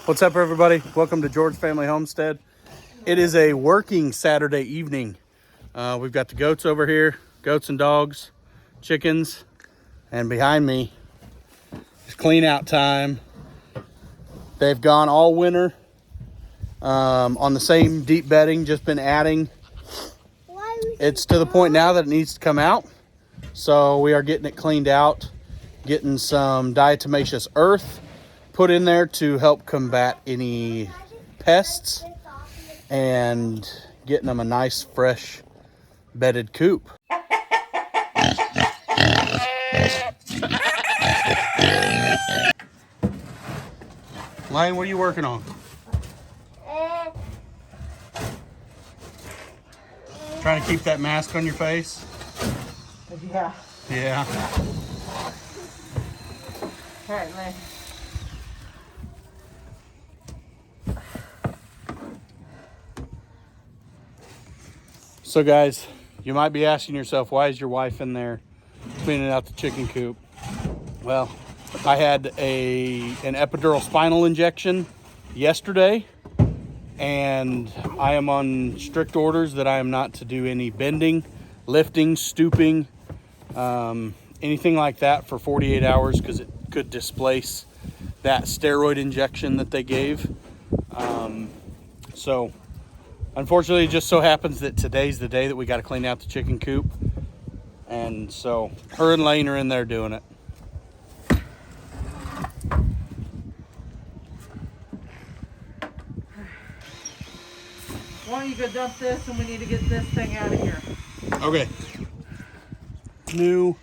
What's up, everybody? Welcome to George Family Homestead. It is a working Saturday evening. We've got the goats over here, goats and dogs, chickens, and behind me is clean out time. They've gone all winter on the same deep bedding, just been adding. It's to the point now that it needs to come out. So we are getting it cleaned out, getting some diatomaceous earth put in there to help combat any pests, and getting them a nice fresh bedded coop. Lane, what are you working on? Trying to keep that mask on your face? Yeah. Yeah. Apparently. So guys, you might be asking yourself, why is your wife in there cleaning out the chicken coop? Well, I had an epidural spinal injection yesterday, and I am on strict orders that I am not to do any bending, lifting, stooping, anything like that for 48 hours because it could displace that steroid injection that they gave. So unfortunately, it just so happens that today's the day that we got to clean out the chicken coop. And so her and Lane are in there doing it. Why don't you go dump this, and we need to get this thing out of here. Okay. New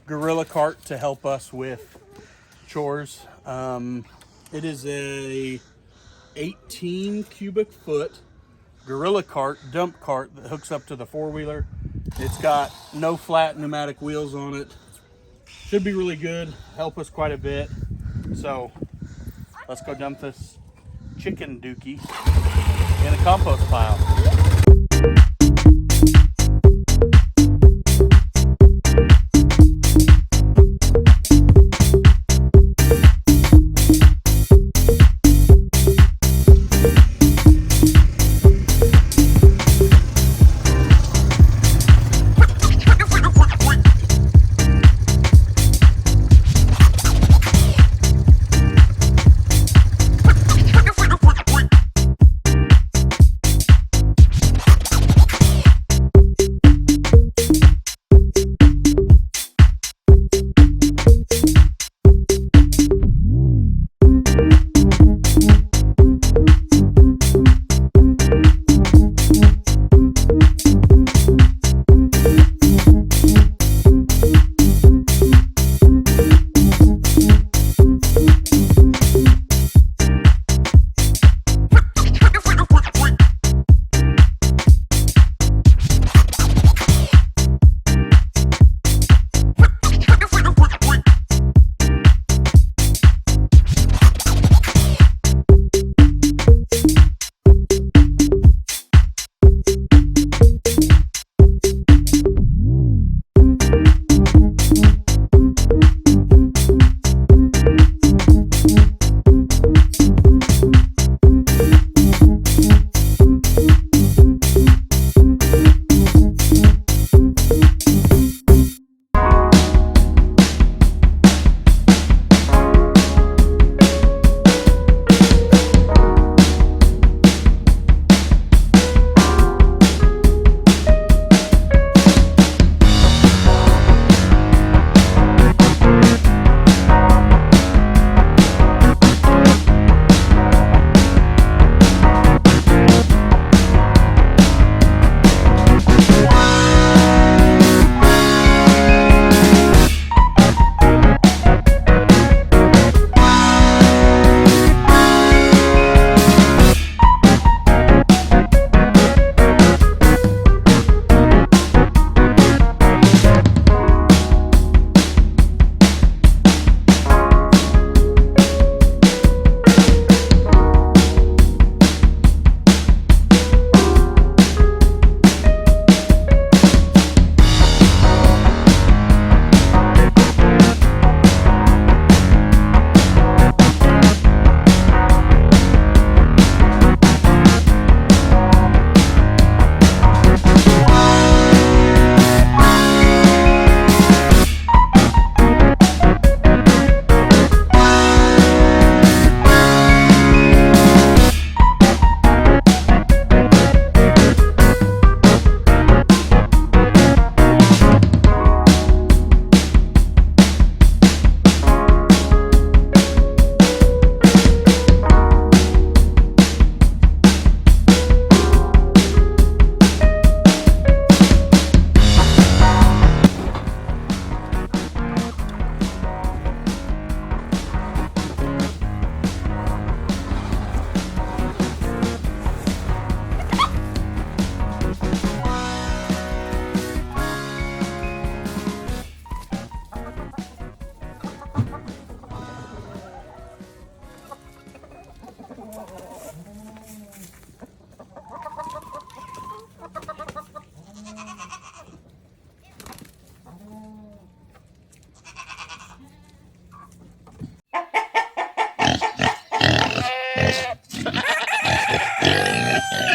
gorilla cart to help us with chores. It is a 18 cubic foot gorilla cart, dump cart that hooks up to the four-wheeler. It's got no flat pneumatic wheels on it. Should be really good, help us quite a bit. So let's go dump this chicken dookie in a compost pile.